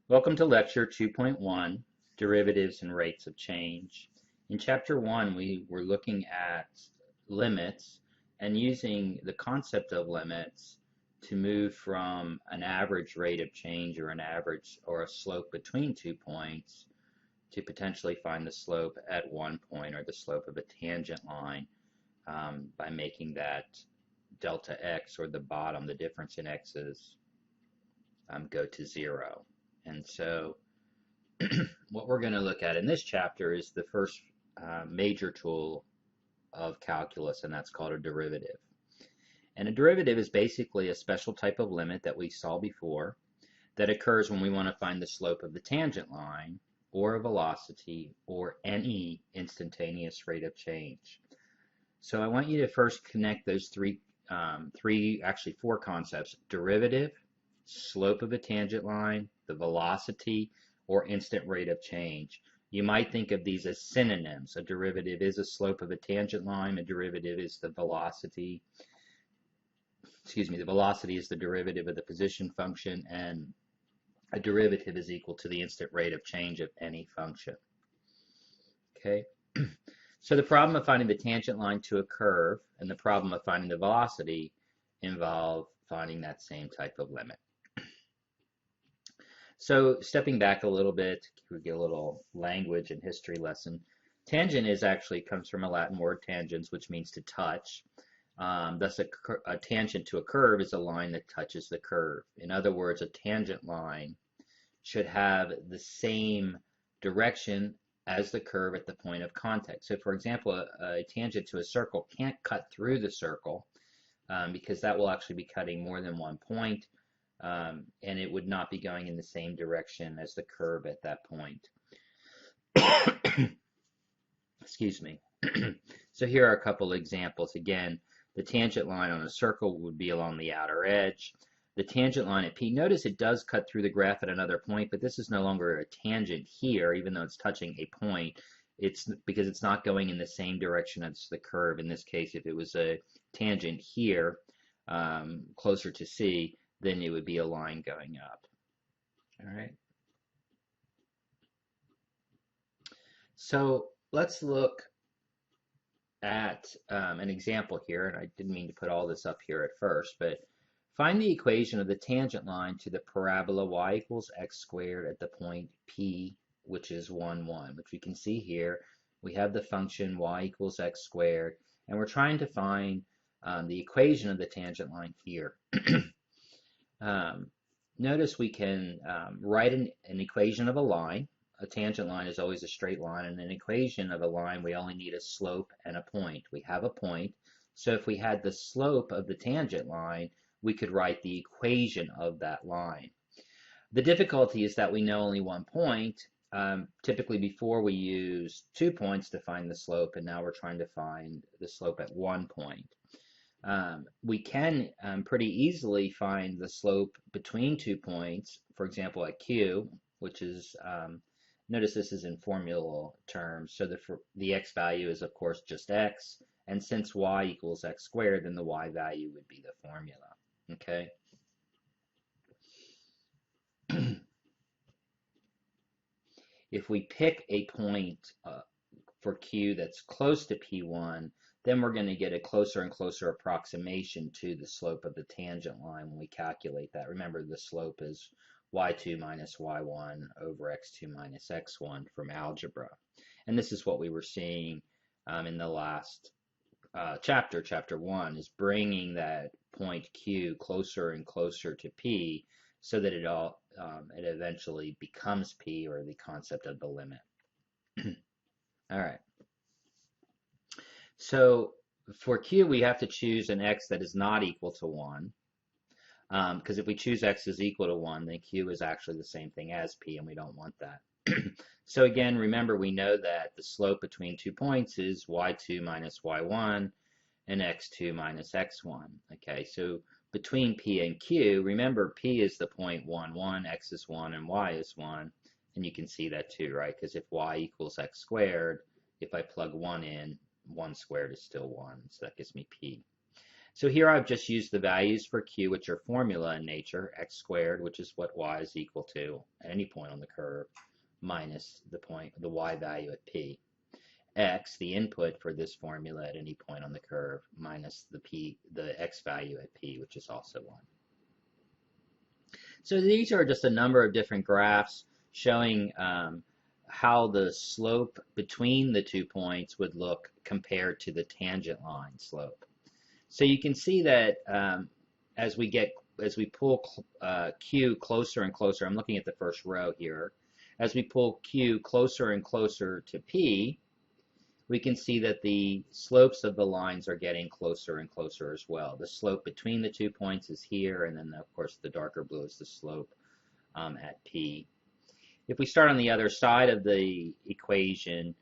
Welcome to Lecture 2.1, Derivatives and Rates of Change. In Chapter 1, we were looking at limits and using the concept of limits to move from an average rate of change or an average or a slope between 2 points to potentially find the slope at one point or the slope of a tangent line by making that delta x, or the bottom, the difference in x's, go to 0. And so what we're going to look at in this chapter is the first major tool of calculus, and that's called a derivative. And a derivative is basically a special type of limit that we saw before that occurs when we want to find the slope of the tangent line or a velocity or any instantaneous rate of change. So I want you to first connect those actually four concepts: derivative, slope of a tangent line, the velocity, or instant rate of change. You might think of these as synonyms. A derivative is a slope of a tangent line. A derivative is the velocity. The velocity is the derivative of the position function, and a derivative is equal to the instant rate of change of any function. Okay. So the problem of finding the tangent line to a curve and the problem of finding the velocity involve finding that same type of limit. So stepping back a little bit, we get a little language and history lesson. Tangent comes from a Latin word tangens, which means to touch. Thus, a tangent to a curve is a line that touches the curve. In other words, a tangent line should have the same direction as the curve at the point of contact. So, for example, a tangent to a circle can't cut through the circle because that will actually be cutting more than one point. And it would not be going in the same direction as the curve at that point. Excuse me. So here are a couple examples. Again, the tangent line on a circle would be along the outer edge. The tangent line at P, notice it does cut through the graph at another point, but this is no longer a tangent here, even though it's touching a point. It's because it's not going in the same direction as the curve. In this case, if it was a tangent here, closer to C, then it would be a line going up. All right. So let's look at an example here, and I didn't mean to put all this up here at first, but find the equation of the tangent line to the parabola y equals x squared at the point P, which is 1, 1, which we can see here. We have the function y equals x squared, and we're trying to find the equation of the tangent line here. Notice we can write an equation of a line. A tangent line is always a straight line, and an equation of a line, we only need a slope and a point. We have a point, so if we had the slope of the tangent line, we could write the equation of that line. The difficulty is that we know only one point. Typically before we used 2 points to find the slope, and now we're trying to find the slope at 1 point. We can pretty easily find the slope between 2 points, for example at Q, which is, notice this is in formula terms, so the x value is of course just x, and since y equals x squared, then the y value would be the formula, okay? If we pick a point for Q that's close to P1, then we're going to get a closer and closer approximation to the slope of the tangent line when we calculate that. Remember, the slope is y2 minus y1 over x2 minus x1 from algebra. And this is what we were seeing in the last chapter, chapter 1, is bringing that point Q closer and closer to P so that it eventually becomes P, or the concept of the limit. All right. So for Q, we have to choose an x that is not equal to 1. Because if we choose x is equal to 1, then Q is actually the same thing as P, and we don't want that. So again, remember, we know that the slope between 2 points is y2 minus y1 and x2 minus x1. Okay, so between P and Q, remember P is the point 1, 1, x is 1, and y is 1. And you can see that too, right? Because if y equals x squared, if I plug 1 in, 1 squared is still 1, so that gives me P. So here I've just used the values for q, which are formula in nature, x squared, which is what y is equal to at any point on the curve, minus the y value at p. X, the input for this formula at any point on the curve, minus the x value at p, which is also 1. So these are just a number of different graphs showing how the slope between the 2 points would look compared to the tangent line slope. So you can see that as we pull q closer and closer, I'm looking at the first row here, as we pull q closer and closer to p, we can see that the slopes of the lines are getting closer and closer as well. The slope between the 2 points is here, and then of course the darker blue is the slope at p. If we start on the other side of the equation,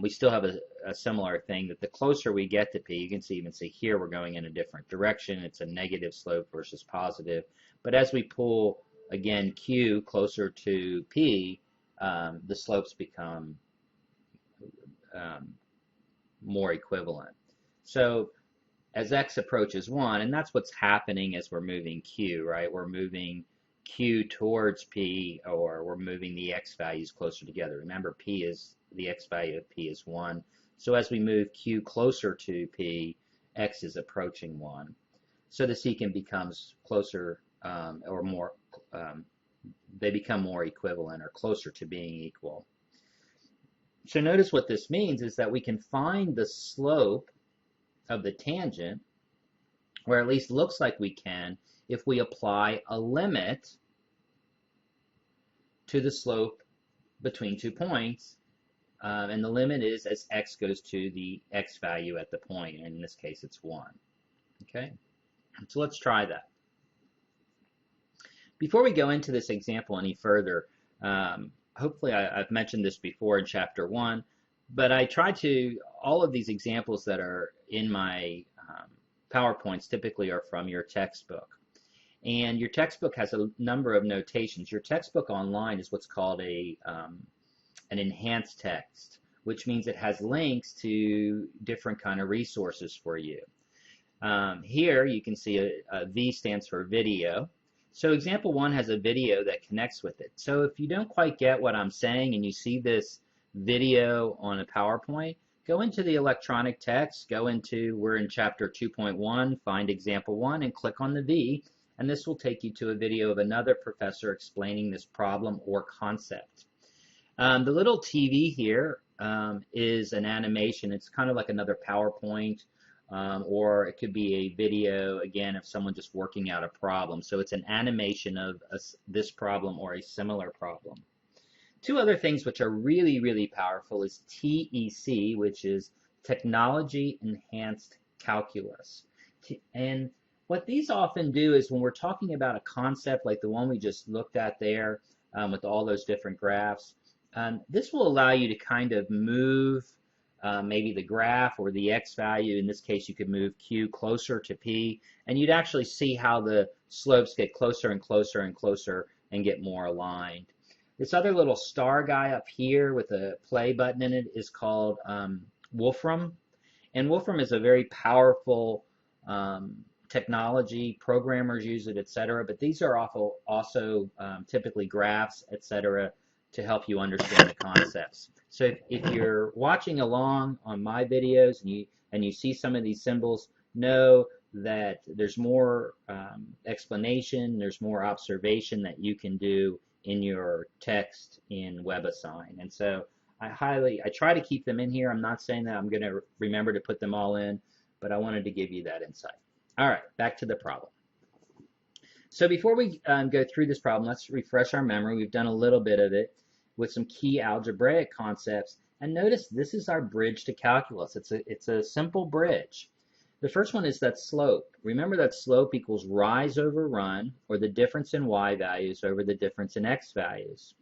we still have a similar thing, that the closer we get to p, you can even see here we're going in a different direction. It's a negative slope versus positive. But as we pull, again, q closer to p, the slopes become more equivalent. So as x approaches 1, and that's what's happening as we're moving q, right? We're moving q towards p, or we're moving the x values closer together. Remember, the x value of p is 1. So as we move q closer to p, x is approaching 1. So the secant becomes closer or more, they become more equivalent or closer to being equal. So notice what this means is that we can find the slope of the tangent, or at least looks like we can, if we apply a limit to the slope between 2 points, and the limit is as x goes to the x value at the point, and in this case it's 1. Okay, so let's try that. Before we go into this example any further, hopefully I've mentioned this before in chapter 1, but I try to, all of these examples that are in my PowerPoints typically are from your textbook. And your textbook has a number of notations. Your textbook online is what's called an enhanced text, which means it has links to different kind of resources for you. Here you can see a V stands for video. So example 1 has a video that connects with it. So if you don't quite get what I'm saying and you see this video on a PowerPoint, go into the electronic text, we're in chapter 2.1, find example 1 and click on the V, and this will take you to a video of another professor explaining this problem or concept. The little TV here is an animation. It's kind of like another PowerPoint, or it could be a video, again, of someone just working out a problem. So it's an animation of this problem or a similar problem. Two other things which are really, really powerful is TEC, which is Technology Enhanced Calculus. And what these often do is when we're talking about a concept like the one we just looked at there with all those different graphs, this will allow you to kind of move maybe the graph or the x value. In this case, you could move q closer to p, and you'd actually see how the slopes get closer and closer and closer and get more aligned. This other little star guy up here with a play button in it is called Wolfram. And Wolfram is a very powerful technology. Programmers use it, etc. But these are also typically graphs, etc., to help you understand the concepts. So if you're watching along on my videos and you see some of these symbols, know that there's more explanation, there's more observation that you can do in your text in WebAssign. And so I try to keep them in here. I'm not saying that I'm going to remember to put them all in, but I wanted to give you that insight. All right, back to the problem. So before we go through this problem, let's refresh our memory. We've done a little bit of it with some key algebraic concepts. And notice this is our bridge to calculus. It's a simple bridge. The first one is that slope. Remember that slope equals rise over run, or the difference in y values over the difference in x values.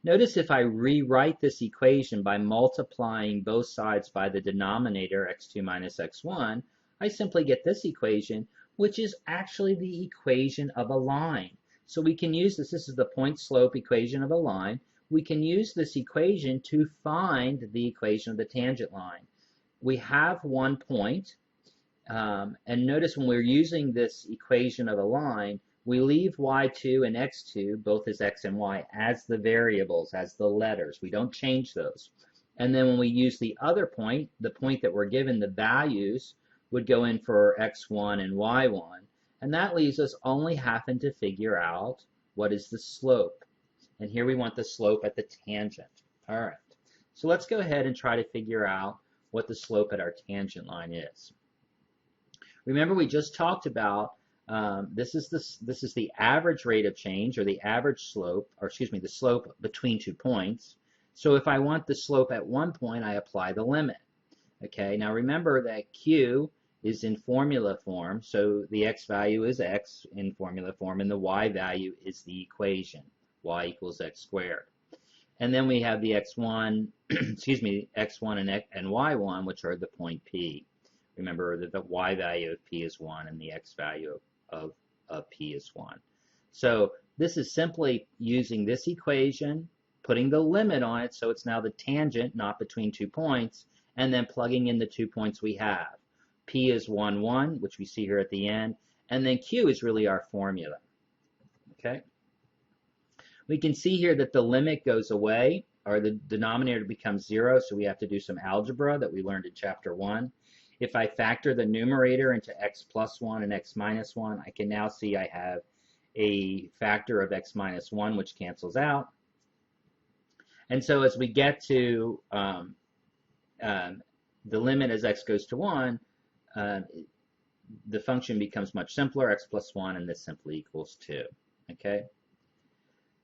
Notice if I rewrite this equation by multiplying both sides by the denominator, x2 minus x1, I simply get this equation, which is actually the equation of a line. So we can use this. This is the point slope equation of a line. We can use this equation to find the equation of the tangent line. We have one point, And notice when we're using this equation of a line, we leave y2 and x2, both as x and y, as the variables, as the letters. We don't change those. And then when we use the other point, the point that we're given, the values would go in for x1 and y1. And that leaves us only having to figure out what is the slope. And here we want the slope at the tangent. All right. So let's go ahead and try to figure out what the slope at our tangent line is. Remember, we just talked about this is the average rate of change, or the average slope, or excuse me, the slope between 2 points. So if I want the slope at one point, I apply the limit. Okay, now remember that Q is in formula form, so the x value is x in formula form, and the y value is the equation, y equals x squared. And then we have the x1, excuse me, x1 and y1, which are the point P. Remember that the y value of P is 1 and the x value of P is 1. So this is simply using this equation, putting the limit on it, so it's now the tangent, not between 2 points, and then plugging in the 2 points we have. P is 1, 1, which we see here at the end, and then Q is really our formula. Okay? We can see here that the limit goes away, or the denominator becomes 0, so we have to do some algebra that we learned in chapter 1. If I factor the numerator into x plus 1 and x minus 1, I can now see I have a factor of x minus 1, which cancels out. And so as we get to the limit as x goes to 1, the function becomes much simpler, x plus 1, and this simply equals 2. Okay?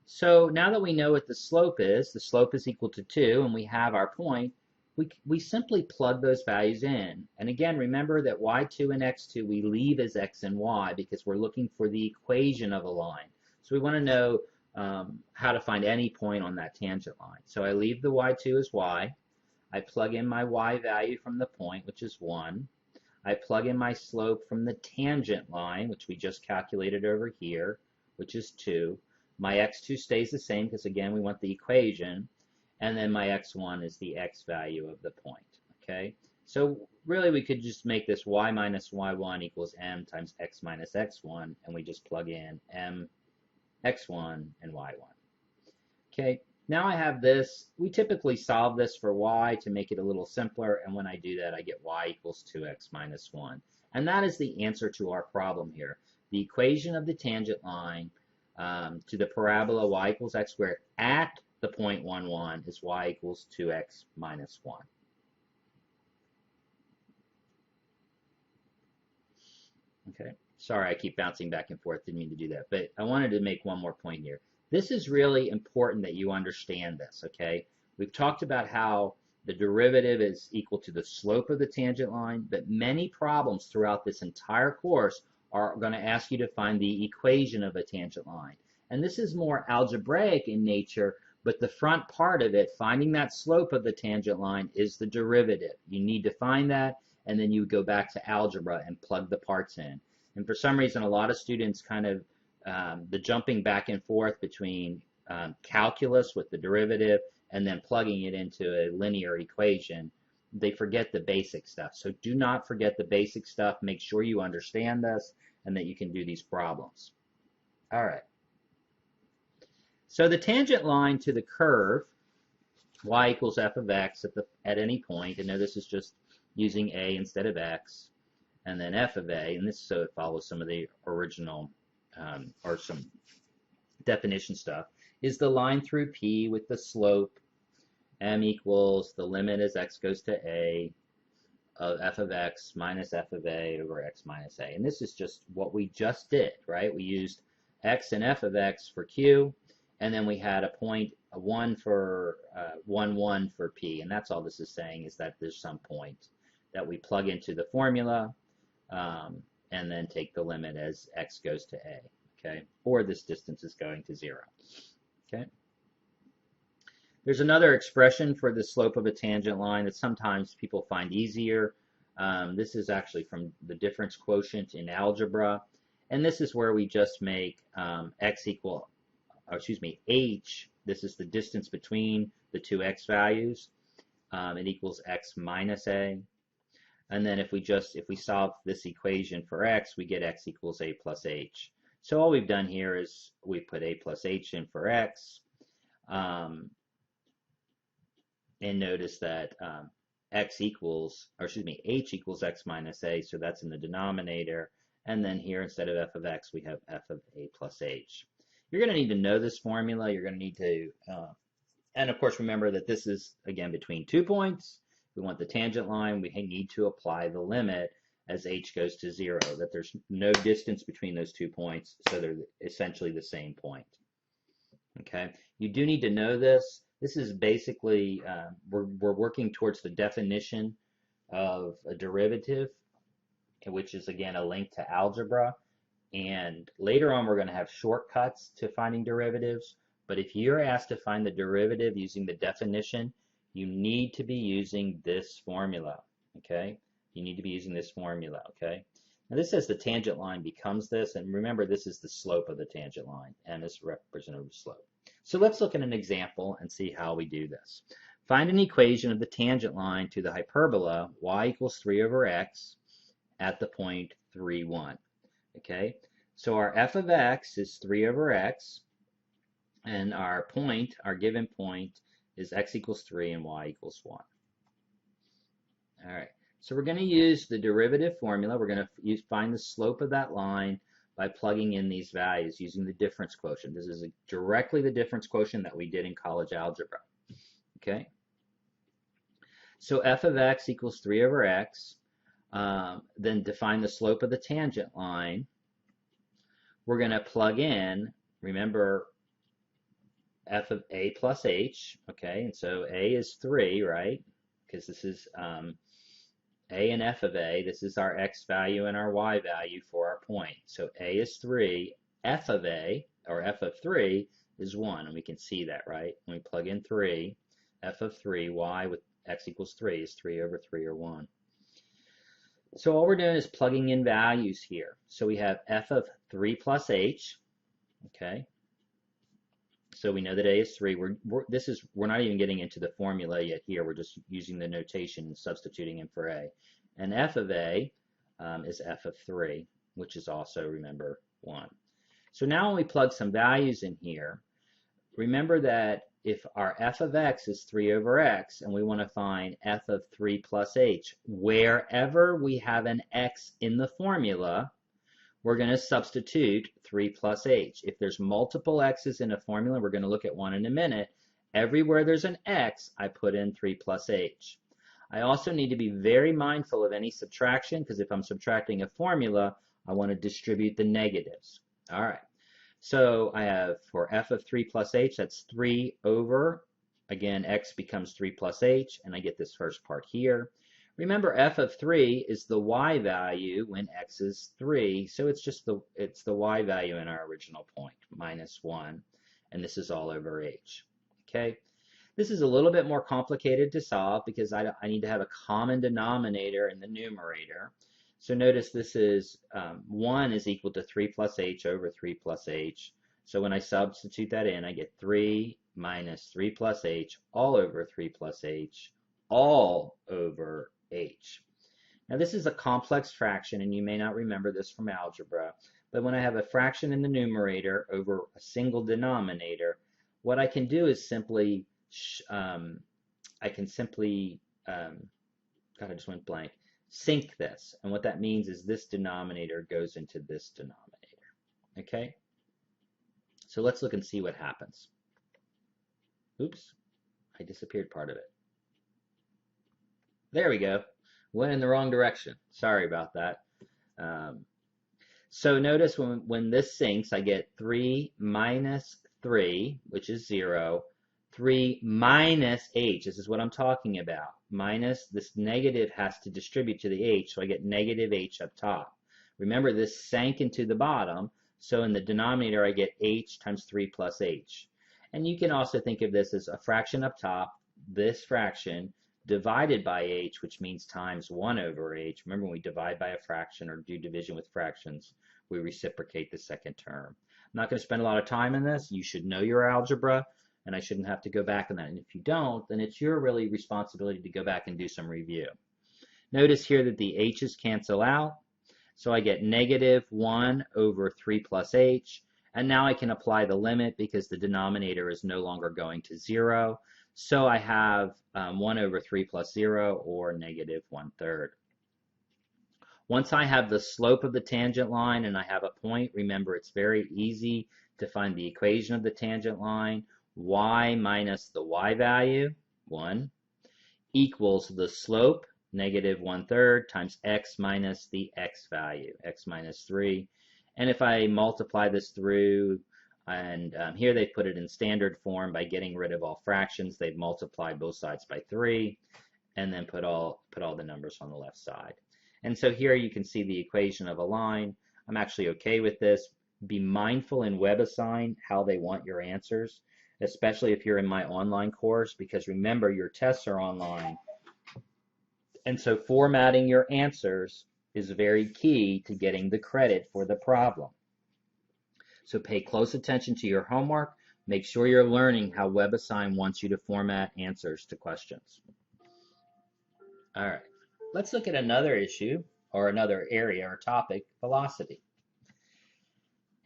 So now that we know what the slope is equal to 2, and we have our point, we simply plug those values in. And again, remember that y2 and x2 we leave as x and y because we're looking for the equation of a line. So we want to know how to find any point on that tangent line. So I leave the y2 as y. I plug in my y value from the point, which is 1. I plug in my slope from the tangent line, which we just calculated over here, which is 2. My x2 stays the same because, again, we want the equation. And then my x1 is the x value of the point. Okay? So really we could just make this y minus y1 equals m times x minus x1, and we just plug in m, x1, and y1. Okay, now I have this. We typically solve this for y to make it a little simpler, and when I do that I get y equals 2x minus 1. And that is the answer to our problem here. The equation of the tangent line to the parabola y equals x squared at the point 1, 1 is y equals 2x minus 1. Okay, sorry I keep bouncing back and forth, didn't mean to do that, but I wanted to make one more point here. This is really important that you understand this, okay? We've talked about how the derivative is equal to the slope of the tangent line, but many problems throughout this entire course are going to ask you to find the equation of a tangent line. And this is more algebraic in nature, but the front part of it, finding that slope of the tangent line, is the derivative. You need to find that, and then you go back to algebra and plug the parts in. And for some reason, a lot of students kind of, the jumping back and forth between calculus with the derivative and then plugging it into a linear equation, they forget the basic stuff. So do not forget the basic stuff. Make sure you understand this and that you can do these problems. All right. So the tangent line to the curve, y equals f of x at any point, and now this is just using a instead of x, and then f of a, and this so it follows some of the original or some definition stuff, is the line through P with the slope m equals the limit as x goes to a of f of x minus f of a over x minus a. And this is just what we just did, right? We used x and f of x for q, and then we had a point, a 1 for 1, 1 for p. And that's all this is saying, is that there's some point that we plug into the formula and then take the limit as x goes to a, okay? Or this distance is going to 0, okay? There's another expression for the slope of a tangent line that sometimes people find easier. This is actually from the difference quotient in algebra. And this is where we just make h, this is the distance between the two x values. It equals x minus a. And then if we solve this equation for x, we get x equals a plus h. So all we've done here is we put a plus h in for x, and notice that h equals x minus a, so that's in the denominator. And then here, instead of f of x, we have f of a plus h. You're going to need to know this formula. You're going to need to, and of course, remember that this is, again, between 2 points. We want the tangent line. We need to apply the limit as h goes to 0, that there's no distance between those 2 points, so they're essentially the same point. Okay, you do need to know this. This is basically, we're working towards the definition of a derivative, which is, again, a link to algebra. And later on, we're going to have shortcuts to finding derivatives. But if you're asked to find the derivative using the definition, you need to be using this formula, okay? You need to be using this formula, okay? Now this says the tangent line becomes this, and remember this is the slope of the tangent line, and this represents the slope. So let's look at an example and see how we do this. Find an equation of the tangent line to the hyperbola y equals 3 over x at the point 3, 1. Okay, so our f of x is 3 over x, and our given point is x equals 3 and y equals 1. All right, so we're going to use the derivative formula. We're going to find the slope of that line by plugging in these values using the difference quotient. This is directly the difference quotient that we did in college algebra. Okay, so f of x equals 3 over x. Then define the slope of the tangent line. We're going to plug in, remember, f of a plus h, okay, and so a is 3, right, because this is a and f of a. This is our x value and our y value for our point. So a is 3, f of a, or f of 3, is 1, and we can see that, right? When we plug in 3, f of 3, y with x equals 3 is 3 over 3, or 1. So all we're doing is plugging in values here. So we have f of 3 plus h, okay? So we know that a is 3. We're not even getting into the formula yet here. We're just using the notation and substituting in for a. And f of a is f of 3, which is also, remember, 1. So now when we plug some values in here, remember that if our f of x is 3 over x, and we want to find f of 3 plus h, wherever we have an x in the formula, we're going to substitute 3 plus h. If there's multiple x's in a formula, we're going to look at one in a minute. Everywhere there's an x, I put in 3 plus h. I also need to be very mindful of any subtraction, because if I'm subtracting a formula, I want to distribute the negatives. All right. So I have, for f of 3 plus h, that's 3 over, again, x becomes 3 plus h, and I get this first part here. Remember, f of 3 is the y value when x is 3, so it's the y value in our original point, minus 1, and this is all over h. Okay, this is a little bit more complicated to solve because I need to have a common denominator in the numerator. So notice this is 1 is equal to 3 plus h over 3 plus h. So when I substitute that in, I get 3 minus 3 plus h all over 3 plus h all over h. Now this is a complex fraction, and you may not remember this from algebra, but when I have a fraction in the numerator over a single denominator, what I can do is simply, God, I just went blank, sync this. And what that means is this denominator goes into this denominator. Okay? So let's look and see what happens. Oops, I disappeared part of it. There we go. Went in the wrong direction. Sorry about that. So notice when this syncs, I get 3 minus 3, which is 0. 3 minus h, this is what I'm talking about. Minus, this negative has to distribute to the h, so I get negative h up top. Remember, this sank into the bottom, so in the denominator I get h times 3 plus h. And you can also think of this as a fraction up top, this fraction, divided by h, which means times 1 over h. Remember, when we divide by a fraction or do division with fractions, we reciprocate the second term. I'm not going to spend a lot of time in this. You should know your algebra, and I shouldn't have to go back on that. And if you don't, then it's your really responsibility to go back and do some review. Notice here that the h's cancel out. So I get negative 1 over 3 plus h. And now I can apply the limit because the denominator is no longer going to 0. So I have 1 over 3 plus 0, or negative 1/3. Once I have the slope of the tangent line and I have a point, remember it's very easy to find the equation of the tangent line. Y minus the y value, 1, equals the slope, negative 1/3, times x minus the x value, x minus 3. And if I multiply this through, and here they put it in standard form by getting rid of all fractions, they've multiplied both sides by 3, and then put all the numbers on the left side. And so here you can see the equation of a line. I'm actually okay with this. Be mindful in WebAssign how they want your answers, especially if you're in my online course, because remember, your tests are online. And so formatting your answers is very key to getting the credit for the problem. So pay close attention to your homework. Make sure you're learning how WebAssign wants you to format answers to questions. All right, let's look at another issue, or another area or topic, velocity.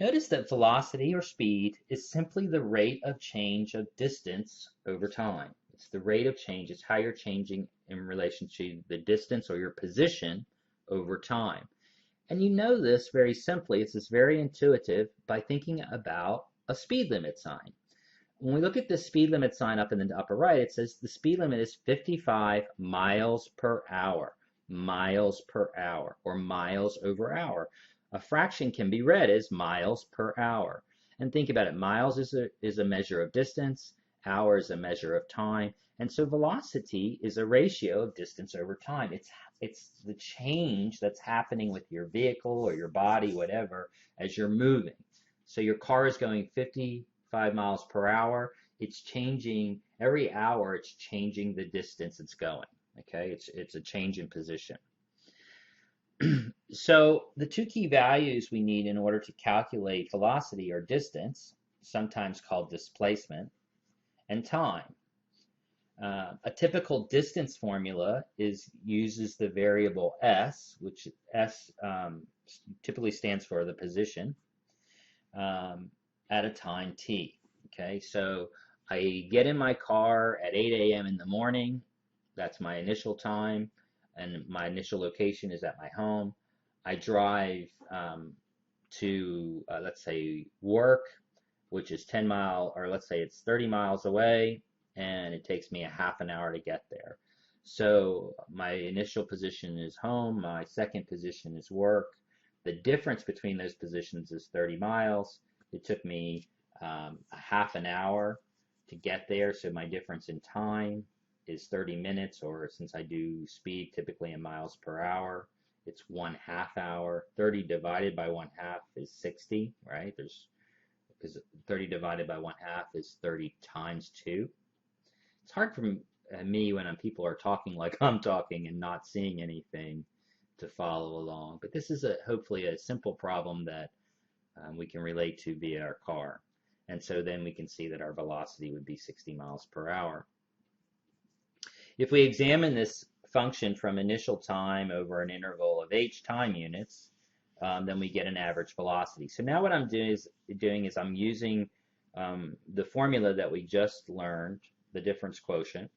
Notice that velocity, or speed, is simply the rate of change of distance over time. It's the rate of change. It's how you're changing in relation to the distance or your position over time. And you know this very simply. It's very intuitive by thinking about a speed limit sign. When we look at the speed limit sign up in the upper right, it says the speed limit is 55 miles per hour, or miles over hour. A fraction can be read as miles per hour. And think about it, miles is a measure of distance, hour is a measure of time, and so velocity is a ratio of distance over time. It's the change that's happening with your vehicle or your body, whatever, as you're moving. So your car is going 55 miles per hour. It's changing every hour. It's changing the distance it's going. Okay, it's a change in position. So the two key values we need in order to calculate velocity are distance, sometimes called displacement, and time. A typical distance formula uses the variable s, which s typically stands for the position, at a time t. Okay, so I get in my car at 8 a.m. in the morning. That's my initial time, and my initial location is at my home. I drive to, let's say, work, which is 10 miles, or let's say it's 30 miles away, and it takes me a half an hour to get there. So my initial position is home, my second position is work. The difference between those positions is 30 miles. It took me a half an hour to get there, so my difference in time is 30 minutes, or since I do speed typically in miles per hour, it's 1/2 hour. 30 divided by 1/2 is 60, right? Because 30 divided by 1/2 is 30 times 2. It's hard for me when people are talking like I'm talking and not seeing anything to follow along. But this is hopefully a simple problem that we can relate to via our car. And so then we can see that our velocity would be 60 miles per hour. If we examine this function from initial time over an interval of h time units, then we get an average velocity. So now what I'm doing is I'm using the formula that we just learned, the difference quotient.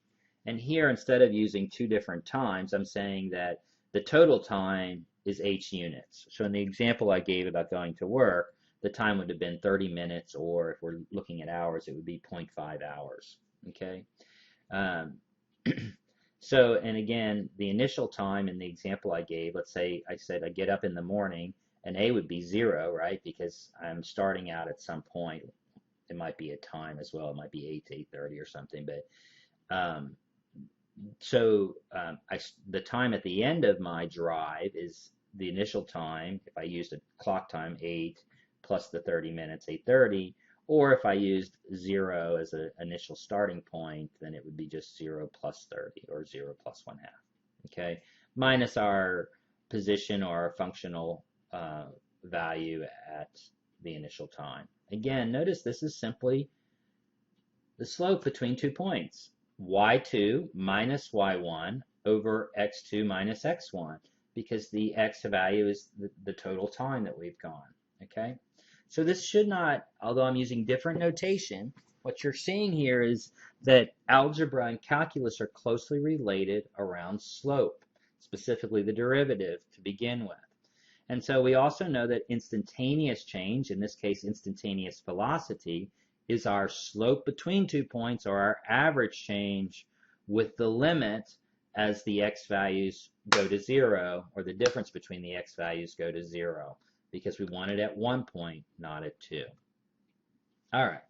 And here, instead of using two different times, I'm saying that the total time is h units. So in the example I gave about going to work, the time would have been 30 minutes, or if we're looking at hours, it would be 0.5 hours. Okay. So, and again, the initial time in the example I gave, let's say I said I get up in the morning, and A would be 0, right? Because I'm starting out at some point. It might be a time as well. It might be 8 to 8:30 or something. But the time at the end of my drive is the initial time. If I used a clock time, 8 plus the 30 minutes, 8:30. Or if I used 0 as an initial starting point, then it would be just 0 plus 30, or 0 plus 1/2. Okay, minus our position or our functional value at the initial time. Again, notice this is simply the slope between 2 points. y2 minus y1 over x2 minus x1 because the x value is the total time that we've gone, okay? So this should not, although I'm using different notation, what you're seeing here is that algebra and calculus are closely related around slope, specifically the derivative to begin with. And so we also know that instantaneous change, in this case instantaneous velocity, is our slope between 2 points, or our average change with the limit as the x values go to 0, or the difference between the x values go to 0, because we want it at 1 point, not at 2. All right,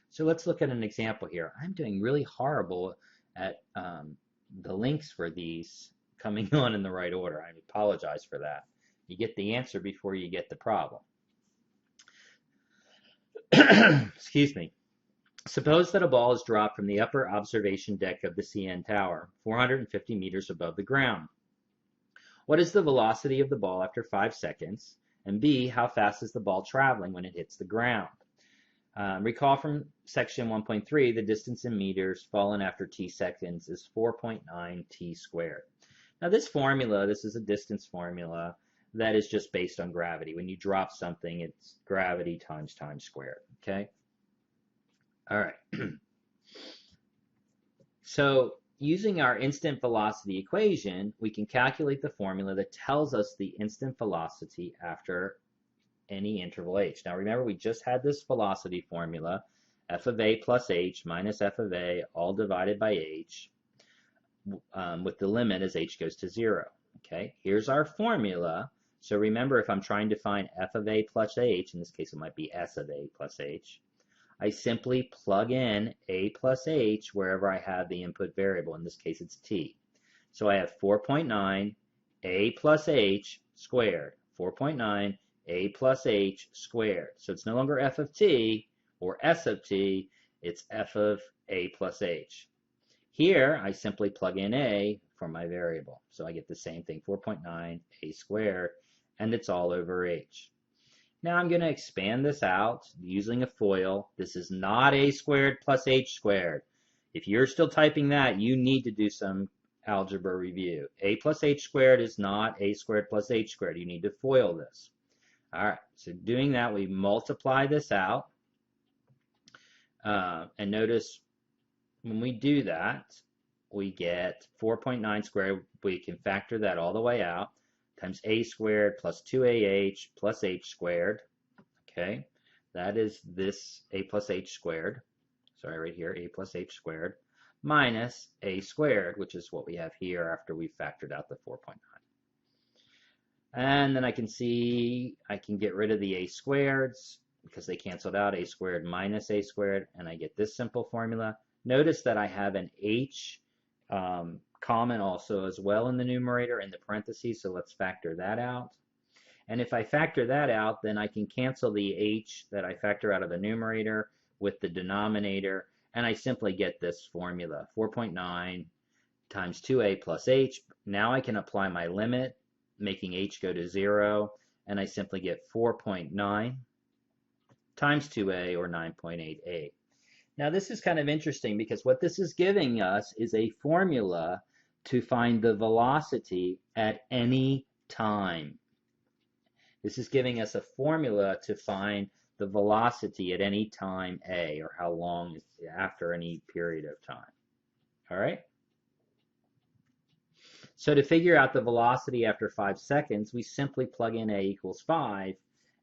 so let's look at an example here. I'm doing really horrible at the links for these coming on in the right order. I apologize for that. You get the answer before you get the problem. Excuse me. Suppose that a ball is dropped from the upper observation deck of the CN Tower, 450 meters above the ground. What is the velocity of the ball after 5 seconds? And B, how fast is the ball traveling when it hits the ground? Recall from section 1.3, the distance in meters fallen after t seconds is 4.9 t squared. Now this formula, this is a distance formula that is just based on gravity. When you drop something, it's gravity times time squared, okay? All right. So using our instant velocity equation, we can calculate the formula that tells us the instant velocity after any interval h. Now remember, we just had this velocity formula, f of a plus h minus f of a all divided by h, with the limit as h goes to 0. Okay, here's our formula. So remember, if I'm trying to find f of a plus h, in this case it might be s of a plus h, I simply plug in a plus h wherever I have the input variable. In this case it's t. So I have 4.9 a plus h squared, 4.9 a plus h squared. So it's no longer f of t or s of t, it's f of a plus h. Here I simply plug in a for my variable. So I get the same thing, 4.9 a squared, and it's all over h. Now I'm going to expand this out using a FOIL. This is not a squared plus h squared. If you're still typing that, you need to do some algebra review. A plus h squared is not a squared plus h squared. You need to FOIL this. All right, so doing that, we multiply this out. And notice when we do that, we get 4.9 squared. We can factor that all the way out, times a squared plus 2ah plus h squared. Okay, that is this a plus h squared. Sorry, right here, a plus h squared minus a squared, which is what we have here after we factored out the 4.9. And then I can see I can get rid of the a squareds because they canceled out, a squared minus a squared, and I get this simple formula. Notice that I have an h common also as well in the numerator in the parentheses, so let's factor that out. And if I factor that out, then I can cancel the h that I factor out of the numerator with the denominator, and I simply get this formula, 4.9 times 2a plus h. Now I can apply my limit, making h go to 0, and I simply get 4.9 times 2a, or 9.88. Now this is kind of interesting because what this is giving us is a formula to find the velocity at any time. This is giving us a formula to find the velocity at any time a, or how long after any period of time. All right? So to figure out the velocity after 5 seconds, we simply plug in a equals 5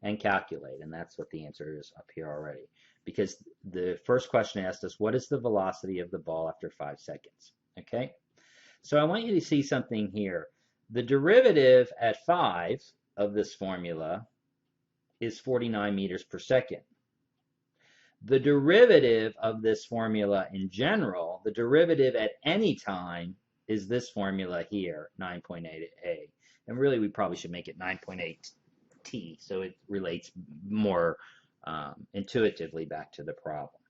and calculate, and that's what the answer is up here already. Because the first question asked us, what is the velocity of the ball after 5 seconds? Okay? So I want you to see something here. The derivative at 5 of this formula is 49 meters per second. The derivative of this formula in general, the derivative at any time, is this formula here, 9.8a. And really, we probably should make it 9.8t, so it relates more intuitively back to the problem.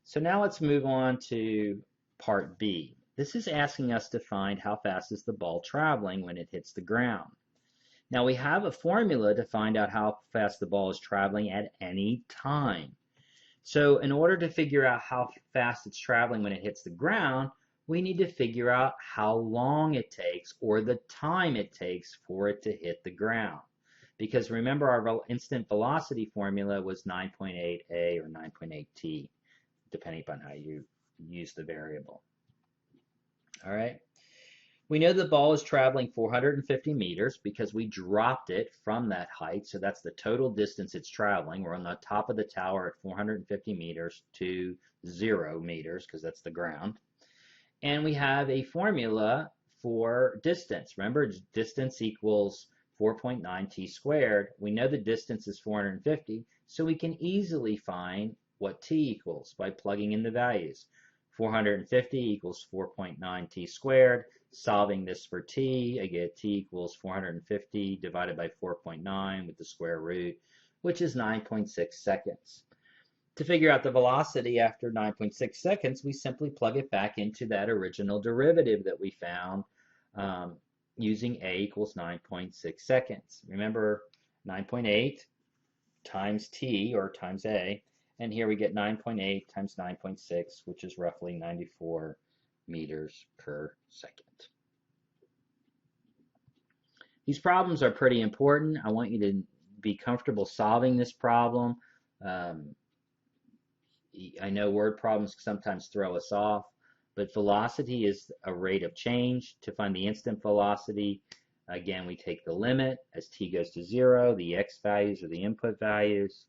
So now let's move on to part B. This is asking us to find how fast is the ball traveling when it hits the ground. Now we have a formula to find out how fast the ball is traveling at any time. So in order to figure out how fast it's traveling when it hits the ground, we need to figure out how long it takes or the time it takes for it to hit the ground. Because remember, our instant velocity formula was 9.8a or 9.8t, depending upon how you use the variable. All right. We know the ball is traveling 450 meters because we dropped it from that height. So that's the total distance it's traveling. We're on the top of the tower at 450 meters to 0 meters because that's the ground. And we have a formula for distance. Remember, distance equals 4.9 t squared. We know the distance is 450, so we can easily find what t equals by plugging in the values. 450 equals 4.9 t squared. Solving this for t, I get t equals 450 divided by 4.9 with the square root, which is 9.6 seconds. To figure out the velocity after 9.6 seconds, we simply plug it back into that original derivative that we found using a equals 9.6 seconds. Remember, 9.8 times t, or times a, and here we get 9.8 times 9.6, which is roughly 94 meters per second. These problems are pretty important. I want you to be comfortable solving this problem. I know word problems sometimes throw us off, but velocity is a rate of change. To find the instant velocity, again, we take the limit as t goes to 0, the x values are the input values,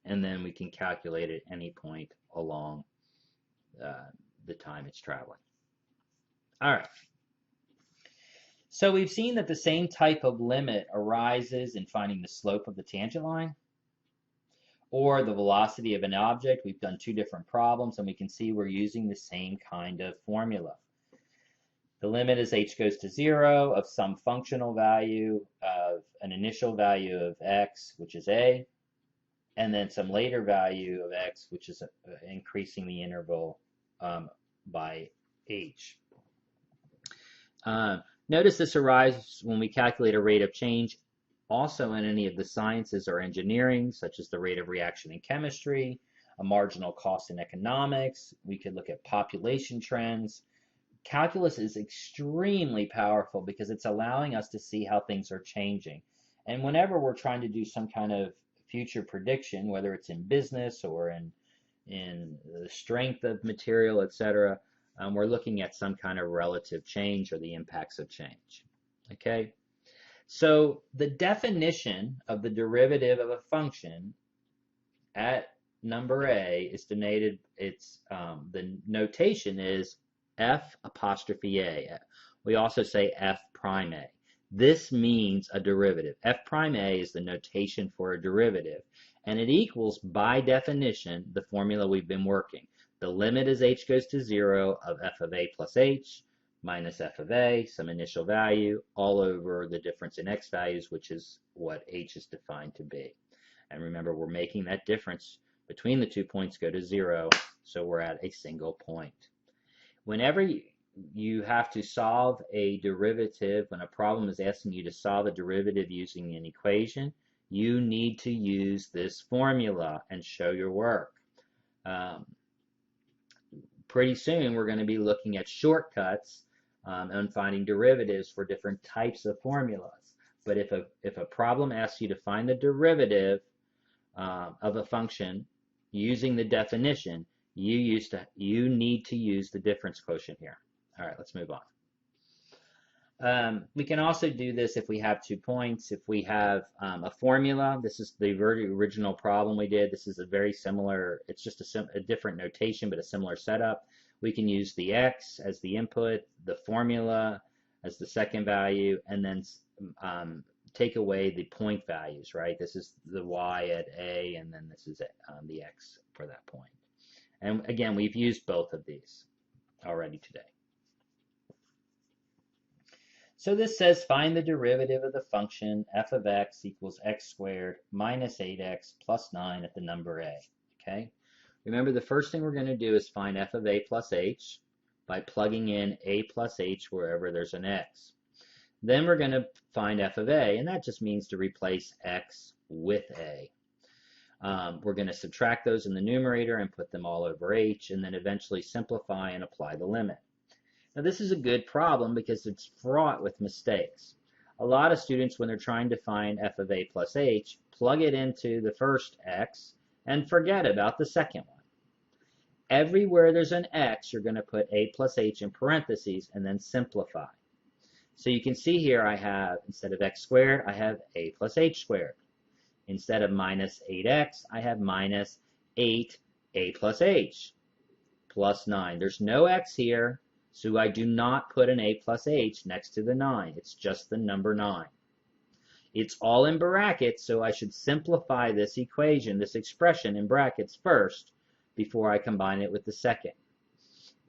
and then we can calculate at any point along the time it's traveling. All right. So we've seen that the same type of limit arises in finding the slope of the tangent line or the velocity of an object. We've done two different problems, and we can see we're using the same kind of formula. The limit as h goes to 0 of some functional value of an initial value of x, which is a, and then some later value of x, which is increasing the interval by h. Notice this arises when we calculate a rate of change also in any of the sciences or engineering, such as the rate of reaction in chemistry, a marginal cost in economics. We could look at population trends. Calculus is extremely powerful because it's allowing us to see how things are changing. And whenever we're trying to do some kind of future prediction, whether it's in business or in the strength of material, etc., we're looking at some kind of relative change or the impacts of change. Okay? So the definition of the derivative of a function at number A is denoted, the notation is f apostrophe a. We also say f prime a. This means a derivative. F prime a is the notation for a derivative, and it equals, by definition, the formula we've been working. The limit as h goes to 0 of f of a plus h minus f of a, some initial value, all over the difference in x values, which is what h is defined to be. And remember, we're making that difference between the 2 points go to 0, so we're at a single point. Whenever you have to solve a derivative, when a problem is asking you to solve a derivative using an equation, you need to use this formula and show your work. Pretty soon we're going to be looking at shortcuts and finding derivatives for different types of formulas. But if a problem asks you to find the derivative of a function using the definition, you need to use the difference quotient here. All right, let's move on. We can also do this if we have 2 points. If we have a formula, this is the original problem we did. This is a very similar, it's just a different notation, but a similar setup. We can use the x as the input, the formula as the second value, and then take away the point values, right? This is the y at a, and then this is the x for that point. And again, we've used both of these already today. So this says find the derivative of the function f of x equals x squared minus 8x plus 9 at the number a. Okay. Remember, the first thing we're going to do is find f of a plus h by plugging in a plus h wherever there's an x. Then we're going to find f of a, and that just means to replace x with a. We're going to subtract those in the numerator and put them all over h, and then eventually simplify and apply the limit. Now this is a good problem because it's fraught with mistakes. A lot of students, when they're trying to find f of a plus h, plug it into the first x and forget about the second one. Everywhere there's an x, you're going to put a plus h in parentheses and then simplify. So you can see here I have, instead of x squared, I have a plus h squared. Instead of minus 8x, I have minus 8a plus h plus 9. There's no x here, so I do not put an a plus h next to the 9. It's just the number 9. It's all in brackets, so I should simplify this equation, this expression in brackets first before I combine it with the second.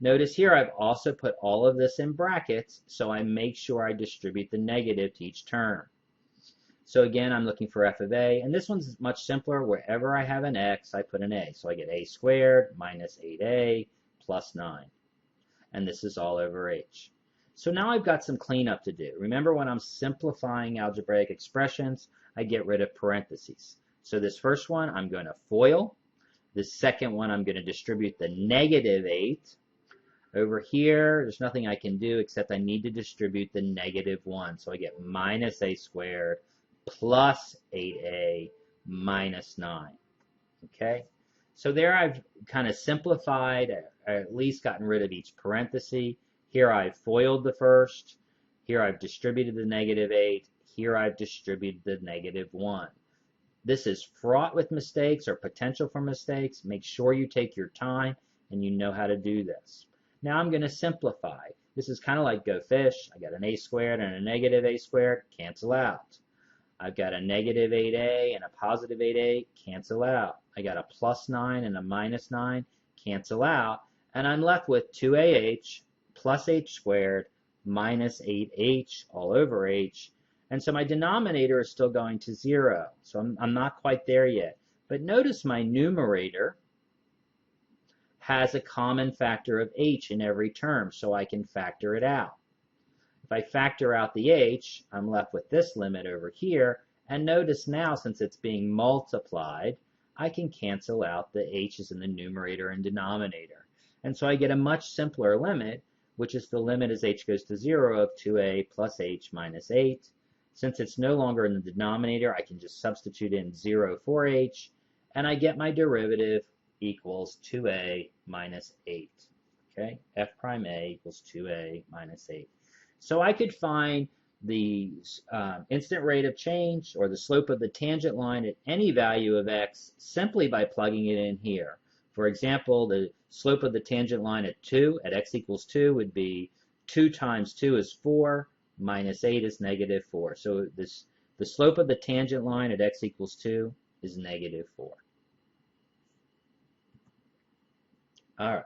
Notice here I've also put all of this in brackets, so I make sure I distribute the negative to each term. So again, I'm looking for f of a, and this one's much simpler. Wherever I have an x, I put an a. So I get a squared minus 8a plus 9. And this is all over h. So now I've got some cleanup to do. Remember, when I'm simplifying algebraic expressions, I get rid of parentheses. So this first one, I'm going to FOIL. The second one, I'm going to distribute the negative 8. Over here, there's nothing I can do except I need to distribute the negative 1. So I get minus a squared plus 8a minus 9. Okay? So there I've kind of simplified, or at least gotten rid of each parenthesis. Here I've FOILed the first. Here I've distributed the negative 8. Here I've distributed the negative 1. This is fraught with mistakes or potential for mistakes. Make sure you take your time and you know how to do this. Now I'm going to simplify. This is kind of like Go Fish. I got an a squared and a negative a squared. Cancel out. I've got a negative 8a and a positive 8a. Cancel out. I got a plus 9 and a minus 9. Cancel out. And I'm left with 2ah plus h squared minus 8h all over h. And so my denominator is still going to 0. So I'm not quite there yet. But notice my numerator has a common factor of h in every term, so I can factor it out. If I factor out the h, I'm left with this limit over here. And notice now, since it's being multiplied, I can cancel out the h's in the numerator and denominator. And so I get a much simpler limit, which is the limit as h goes to 0 of 2a plus h minus 8. Since it's no longer in the denominator, I can just substitute in 0 for h, and I get my derivative equals 2a minus 8. Okay, f prime a equals 2a minus 8. So I could find the instant rate of change or the slope of the tangent line at any value of x simply by plugging it in here. For example, the slope of the tangent line at 2, at x equals 2, would be 2 times 2 is 4, minus 8 is negative 4. So the slope of the tangent line at x equals 2 is negative 4. All right.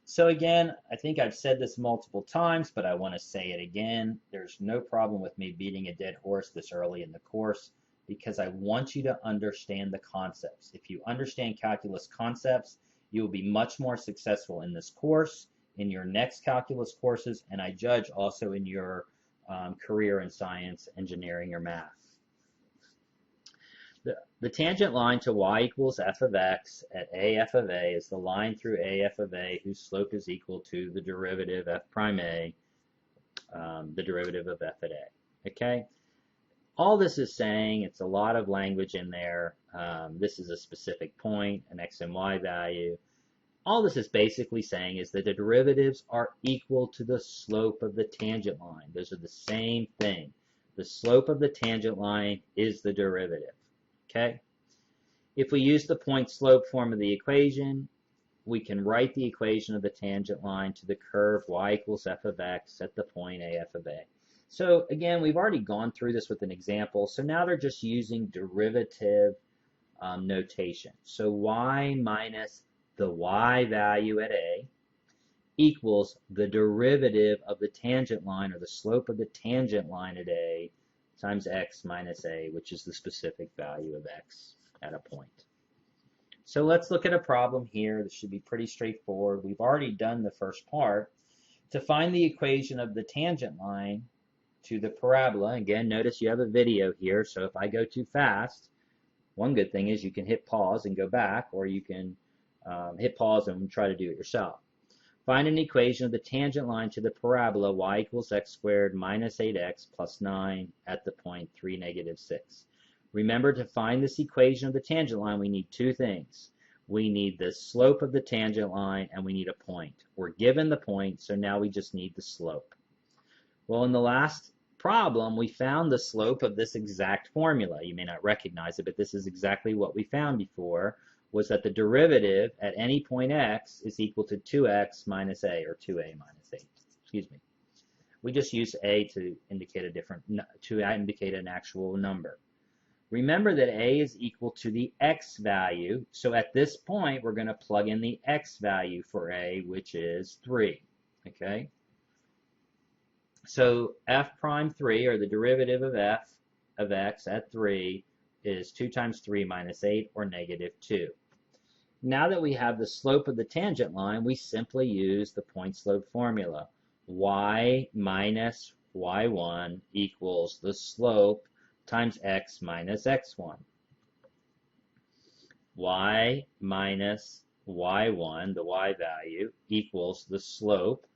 So again, I think I've said this multiple times, but I want to say it again. There's no problem with me beating a dead horse this early in the course because I want you to understand the concepts. If you understand calculus concepts, you will be much more successful in this course, in your next calculus courses, and I judge also in your career in science, engineering, or math. The tangent line to y equals f of x at a f of a is the line through a f of a whose slope is equal to the derivative f prime a, the derivative of f at a. Okay? All this is saying, it's a lot of language in there. This is a specific point, an x and y value. All this is basically saying is that the derivatives are equal to the slope of the tangent line. Those are the same thing. The slope of the tangent line is the derivative. Okay? If we use the point-slope form of the equation, we can write the equation of the tangent line to the curve y equals f of x at the point a f of a. So again, we've already gone through this with an example, so now they're just using derivative notation. So y minus the y value at a equals the derivative of the tangent line, or the slope of the tangent line at a, times x minus a, which is the specific value of x at a point. So let's look at a problem here. This should be pretty straightforward. We've already done the first part. To find the equation of the tangent line to the parabola, again, notice you have a video here, so if I go too fast, one good thing is you can hit pause and go back, or you can hit pause and try to do it yourself. Find an equation of the tangent line to the parabola y equals x squared minus 8x plus 9 at the point 3, negative 6. Remember, to find this equation of the tangent line, we need two things. We need the slope of the tangent line, and we need a point. We're given the point, so now we just need the slope. Well, in the last problem, we found the slope of this exact formula. You may not recognize it, but this is exactly what we found before, was that the derivative at any point x is equal to 2x minus a, or 2a minus 8. Excuse me. We just use a to indicate an actual number. Remember that a is equal to the x value, so at this point we're going to plug in the x value for a, which is 3. Okay? So f prime 3, or the derivative of f of x at 3, is 2 times 3 minus 8, or negative 2. Now that we have the slope of the tangent line, we simply use the point slope formula. Y minus y1 equals the slope times x minus x1. Y minus y1, the y value, equals the slope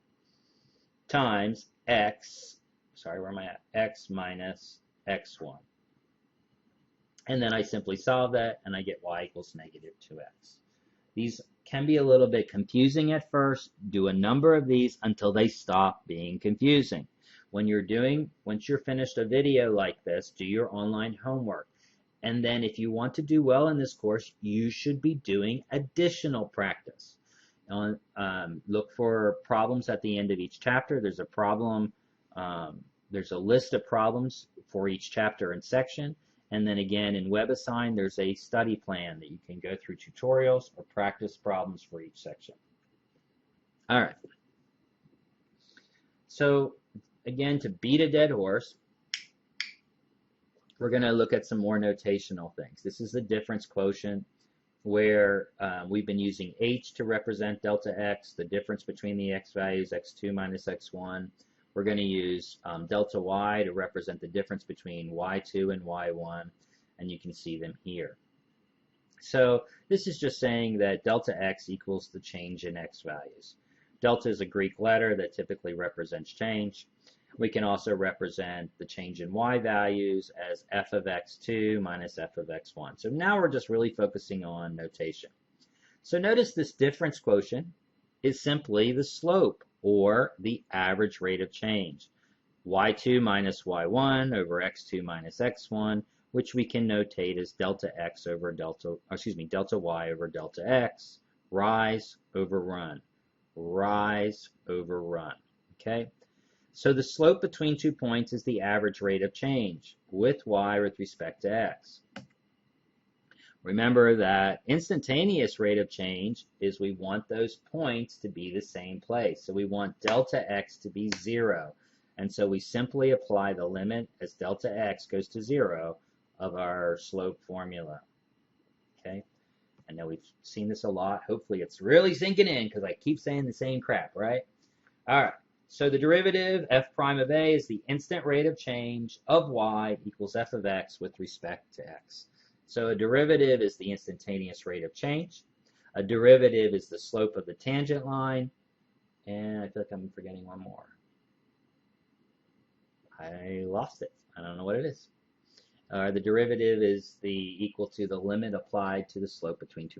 times x, where am I at? X minus x1. And then I simply solve that, and I get y equals negative 2x. These can be a little bit confusing at first. Do a number of these until they stop being confusing. Once you're finished a video like this, do your online homework. And then if you want to do well in this course, you should be doing additional practice. Look for problems at the end of each chapter. There's a problem, there's a list of problems for each chapter and section. And then again, in WebAssign, there's a study plan that you can go through tutorials or practice problems for each section. All right. So again, to beat a dead horse, we're going to look at some more notational things. This is the difference quotient, where we've been using h to represent delta x, the difference between the x values, x2 minus x1. We're going to use delta y to represent the difference between y2 and y1, and you can see them here. So this is just saying that delta x equals the change in x values. Delta is a Greek letter that typically represents change. We can also represent the change in y values as f of x2 minus f of x1. So now we're just really focusing on notation. So notice this difference quotient is simply the slope, or the average rate of change. y2 minus y1 over x2 minus x1, which we can notate as delta y over delta x, rise over run, rise over run. Okay? So the slope between 2 points is the average rate of change with y with respect to x. Remember that instantaneous rate of change is we want those points to be the same place. So we want delta x to be 0. And so we simply apply the limit as delta x goes to 0 of our slope formula. Okay? I know we've seen this a lot. Hopefully it's really sinking in because I keep saying the same crap, right? All right. So the derivative f prime of a is the instant rate of change of y equals f of x with respect to x. So a derivative is the instantaneous rate of change. A derivative is the slope of the tangent line. And I feel like I'm forgetting one more. I lost it. I don't know what it is. The derivative is equal to the limit applied to the slope between 2 points.